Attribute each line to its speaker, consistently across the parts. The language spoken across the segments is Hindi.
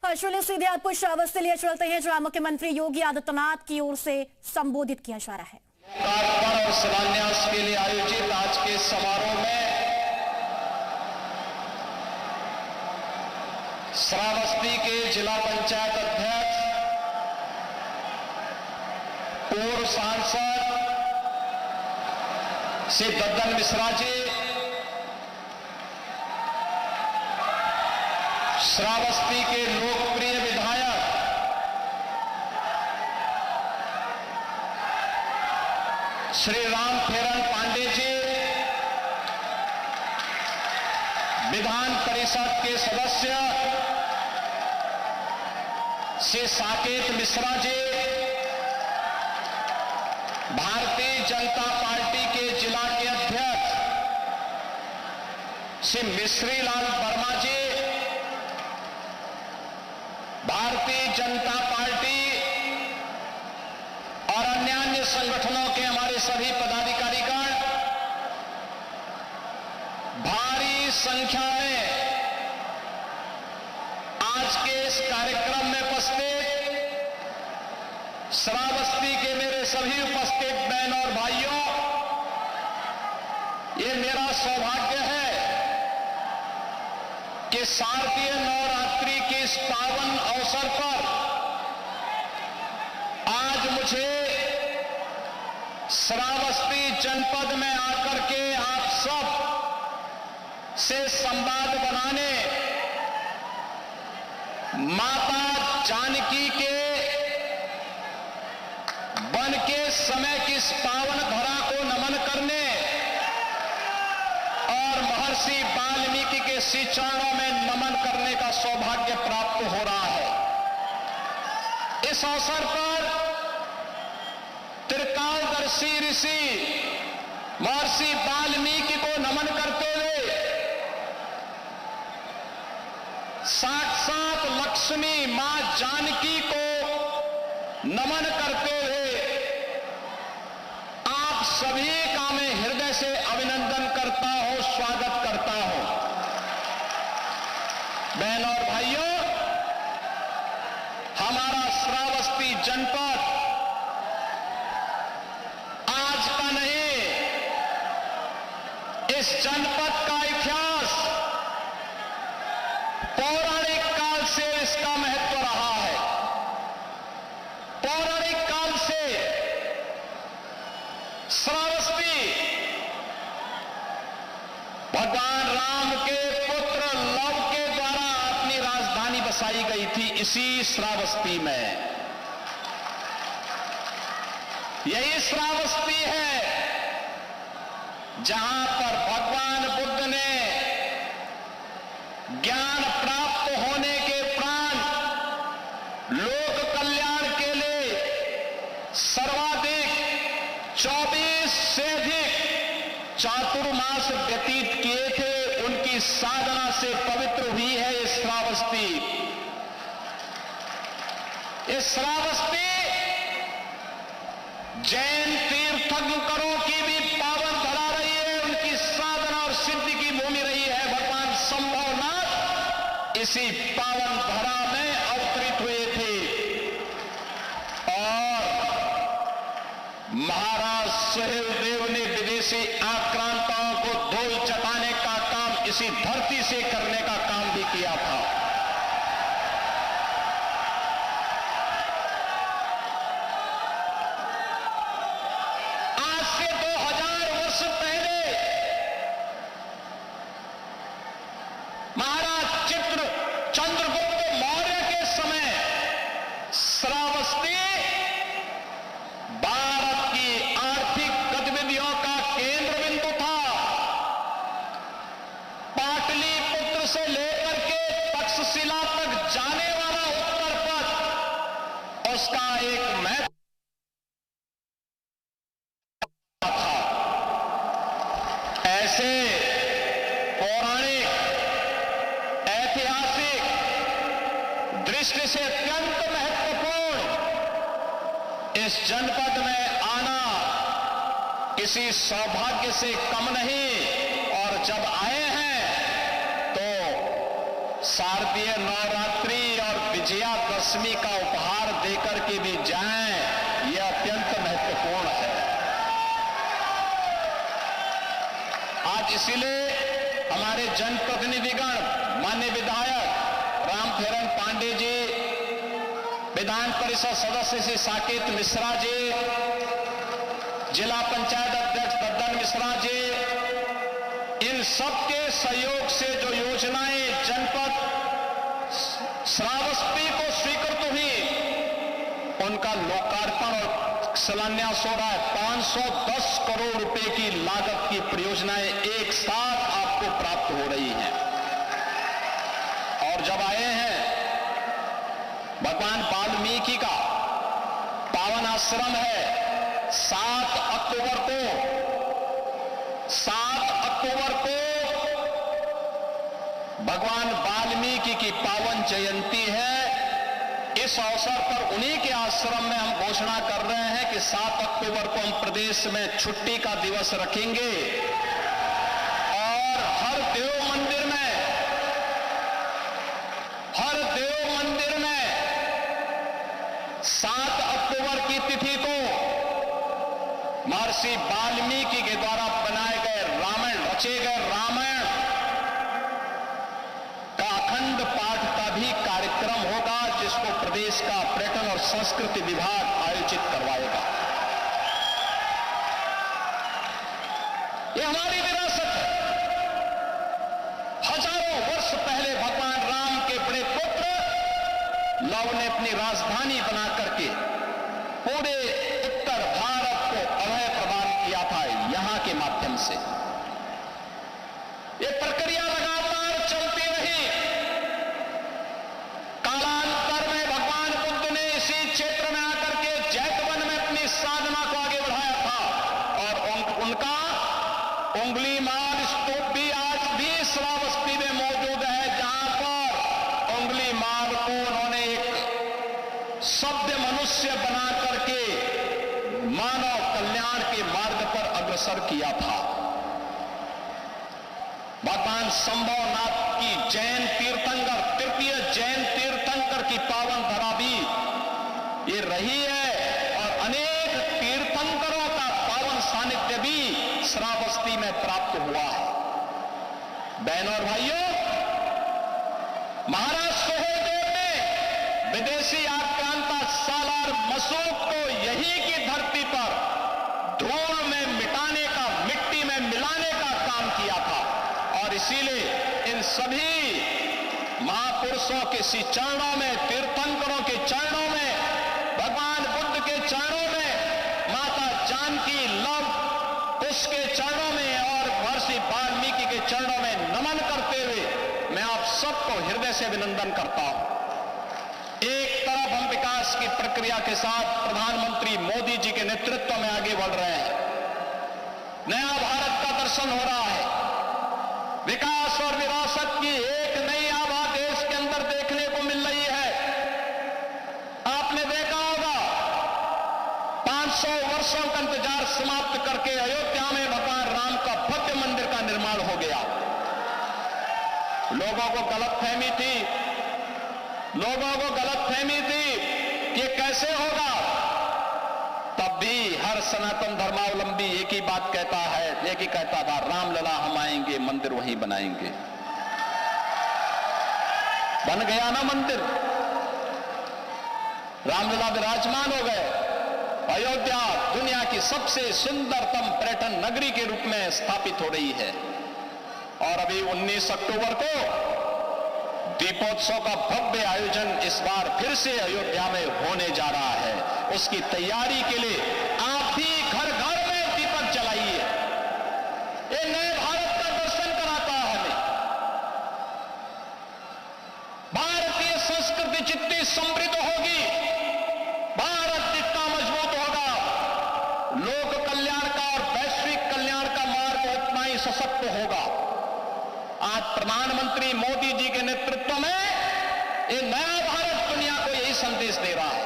Speaker 1: चलिए सीधे आपको श्रावस्ती लिए चलते हैं जहां मुख्यमंत्री योगी आदित्यनाथ की ओर से संबोधित किया जा रहा है।
Speaker 2: लोकार्पण और शिलान्यास के लिए आयोजित आज के समारोह में श्रावस्ती के जिला पंचायत अध्यक्ष, पूर्व सांसद श्री दद्दन मिश्रा जी, श्रावस्ती के लोकप्रिय विधायक श्री रामफेरन पांडे जी, विधान परिषद के सदस्य श्री साकेत मिश्रा जी, भारतीय जनता पार्टी के जिला के अध्यक्ष श्री मिश्री लाल वर्मा जी, भारतीय जनता पार्टी और अन्य संगठनों के हमारे सभी पदाधिकारीगण, भारी संख्या में आज के इस कार्यक्रम में उपस्थित श्रावस्ती के मेरे सभी उपस्थित बहन और भाइयों, ये मेरा सौभाग्य है कि शारदीय नवरात्रि के इस पावन अवसर पर आज मुझे श्रावस्ती जनपद में आकर के आप सब से संवाद बनाने, माता जानकी के वन के समय की इस पावन धरा को नमन करने और महर्षि वाल्मीकि के श्री चरणों में नमन करने का सौभाग्य प्राप्त हो रहा है। इस अवसर पर त्रिकालदर्शी ऋषि महर्षि वाल्मीकि को नमन करते हुए साक्षात लक्ष्मी मां जानकी को नमन करते हुए आप सभी का मैं हृदय से अभिनंदन करता हूं, स्वागत करता हूं। बहनों और भाइयों, हमारा श्रावस्ती जनपद आज का नहीं, इस जनपद का इतिहास पौराणिक काल से इसका महत्व रहा है। पौराणिक काल से श्रावस्ती भगवान राम के पुत्र लव के द्वारा अपनी राजधानी बसाई गई थी इसी श्रावस्ती में। यही श्रावस्ती है जहां पर भगवान बुद्ध ने ज्ञान प्राप्त होने के उपरांत लोक कल्याण के लिए सर्वाधिक 24 से अधिक चातुर्मास व्यतीत किए थे। उनकी साधना से पवित्र हुई है ये श्रावस्ती। ये श्रावस्ती जैन तीर्थंकरों की भी पावन धरा रही है, उनकी साधना और सिद्धि की भूमि रही है। भगवान संभवनाथ इसी पावन धरा में अवतरित हुए थे और महाराज सुहेलदेव ने विदेशी आक्रांताओं को धूल चटाने का काम इसी धरती से करने का काम भी किया था। आज से 2000 वर्ष पहले महाराज चंद्रगुप्त मौर्य के समय श्रावस्ती भारत की आर्थिक गतिविधियों का केंद्र बिंदु था। पाटलिपुत्र से लेकर के तक्षशिला तक जाने वाला उत्तर पथ उसका एक महत्व था। ऐसे पौराणिक ऐतिहासिक दृष्टि से अत्यंत महत्वपूर्ण इस जनपद में आना किसी सौभाग्य से कम नहीं। और जब आए हैं तो शारदीय नवरात्रि और विजयादशमी का उपहार देकर के भी जाएं, यह अत्यंत महत्वपूर्ण है। आज इसीलिए हमारे जनप्रतिनिधिगण, माननीय विधायक रामफेरन पांडे जी, विधान परिषद सदस्य श्री साकेत मिश्रा जी, जिला पंचायत अध्यक्ष दद्दन मिश्रा जी, इन सबके सहयोग से जो योजनाएं जनपद श्रावस्ती को स्वीकृत हुई, उनका लोकार्पण और शिलान्यास हो रहा है। 510 करोड़ रुपए की लागत की परियोजनाएं एक साथ आपको प्राप्त हो रही हैं। और जब आए हैं भगवान वाल्मीकि का पावन आश्रम है, 7 अक्टूबर को भगवान वाल्मीकि की पावन जयंती है। इस अवसर पर उन्हीं के आश्रम में हम घोषणा कर रहे हैं कि 7 अक्टूबर को हम प्रदेश में छुट्टी का दिवस रखेंगे और हर देव मंदिर में 7 अक्टूबर की तिथि को महर्षि वाल्मीकि के द्वारा बनाए गए रचे गए रामायण का अखंड पाठ का भी कार्यक्रम होगा, जिसको प्रदेश का पर्यटन और संस्कृति विभाग आयोजित करवाएगा। यह हमारी विरासत है। हजारों वर्ष पहले भगवान राम के बड़े पुत्र लव ने अपनी राजधानी बना करके पूरे उत्तर भारत को अभय प्रदान किया था यहां के माध्यम से। यह प्रक्रिया लगातार चलती रही। कालांतर में भगवान बुद्ध ने इसी क्षेत्र में आकर के जैतवन में अपनी साधना को आगे बढ़ाया था और उनका उंगली माल स्तूप भी आज भी श्रावस्ती में मौजूद है, जहां पर उंगली माल को उन्होंने एक सभ्य मनुष्य बना करके मानव कल्याण के मार्ग पर अग्रसर किया था। भगवान संभवनाथ की जैन तीर्थंकर, तृतीय जैन तीर्थंकर की पावन धरा भी ये रही है और अनेक तीर्थंकरों का पावन सानिध्य भी श्रावस्ती में प्राप्त हुआ है। बहनों और भाइयों, महाराज सोहेलदेव ने विदेशी आक्रांता सालार मसूक को यही की धरती पर धूल में मिटाने का, मिट्टी में मिलाने का काम किया था और इसीलिए इन सभी महापुरुषों के सी चरणों में, तीर्थंकरों के चरणों में, भगवान बुद्ध के चरणों में, माता जानकी लव उसके चरणों में और महर्षि वाल्मीकि के चरणों में नमन करते हुए मैं आप सबको हृदय से अभिनंदन करता हूं। एक तरफ हम विकास की प्रक्रिया के साथ प्रधानमंत्री मोदी जी के नेतृत्व में आगे बढ़ रहे हैं। नया भारत का दर्शन हो रहा है। विकास और विरासत की एक नई आभा देश के अंदर देखने को मिल रही है। आपने देखा होगा 500 वर्षों का इंतजार समाप्त करके अयोध्या में भगवान राम का भव्य मंदिर का निर्माण हो गया। लोगों को गलतफहमी थी कि ये कैसे होगा। तब भी हर सनातन धर्मावलंबी एक ही बात कहता था, रामलला हम आएंगे, मंदिर वहीं बनाएंगे। बन गया ना मंदिर, रामलला विराजमान हो गए। अयोध्या दुनिया की सबसे सुंदरतम पर्यटन नगरी के रूप में स्थापित हो रही है और अभी 19 अक्टूबर को दीपोत्सव का भव्य आयोजन इस बार फिर से अयोध्या में होने जा रहा है। उसकी तैयारी के लिए आप भी घर घर में दीपक जलाइए। ये नए भारत का दर्शन कराता है हमें। भारतीय संस्कृति जितनी समृद्ध होगी, भारत जितना मजबूत होगा, लोक कल्याण का और वैश्विक कल्याण का मार्ग उतना ही सशक्त होगा। आज प्रधानमंत्री मोदी जी के नेतृत्व में ये नया भारत दुनिया को यही संदेश दे रहा है।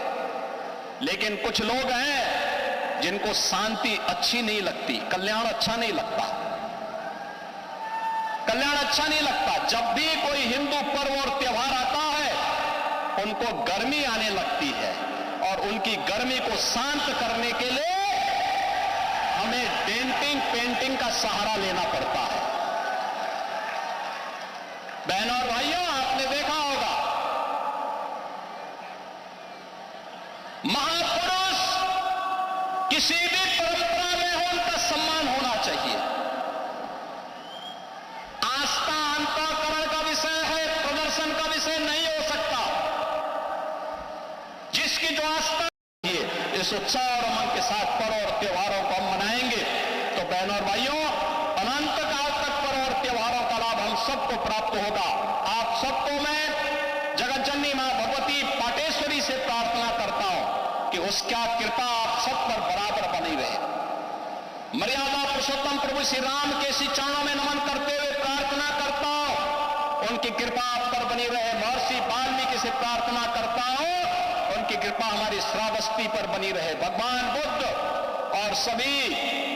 Speaker 2: लेकिन कुछ लोग हैं जिनको शांति अच्छी नहीं लगती, कल्याण अच्छा नहीं लगता। जब भी कोई हिंदू पर्व और त्योहार आता है, उनको गर्मी आने लगती है और उनकी गर्मी को शांत करने के लिए हमें डेंटिंग पेंटिंग का सहारा लेना पड़ता है। बहनों और भाइयों, आपने देखा होगा महापुरुष किसी भी परंपरा में हो उनका सम्मान होना चाहिए। आस्था अंतःकरण का विषय है, प्रदर्शन का विषय नहीं हो सकता। जिसकी जो आस्था है, इस उत्साह और उमंग के साथ पर्व और त्योहारों को हम मनाएंगे तो बहनों और भाइयों, अनंत काल तक पर्व और त्योहारों का लाभ हम सबको प्राप्त होगा। आप सबको मैं जगत जननी मां भगवती पाटेश्वरी से प्रार्थना करता हूं कि उसका कृपा आप सब पर बराबर बनी रहे। मर्यादा पुरुषोत्तम प्रभु श्री राम के श्री चरणों में नमन करते हुए प्रार्थना करता हूं, उनकी कृपा आप पर बनी रहे। महर्षि वाल्मीकि से प्रार्थना करता हूं, उनकी कृपा हमारी श्रावस्ती पर बनी रहे। भगवान बुद्ध और सभी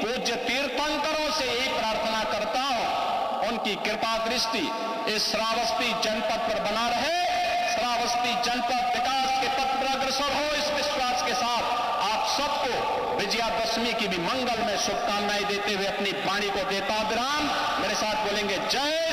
Speaker 2: पूज्य तीर्थंकरों से यही प्रार्थना करता हूं, उनकी कृपा दृष्टि इस श्रावस्ती जनपद पर बना रहे। श्रावस्ती जनपद विकास के पथ पर अग्रसर हो, इस विश्वास के साथ आप सबको विजयादशमी की भी मंगल में शुभकामनाएं देते हुए अपनी वाणी को देता विराम। मेरे साथ बोलेंगे जय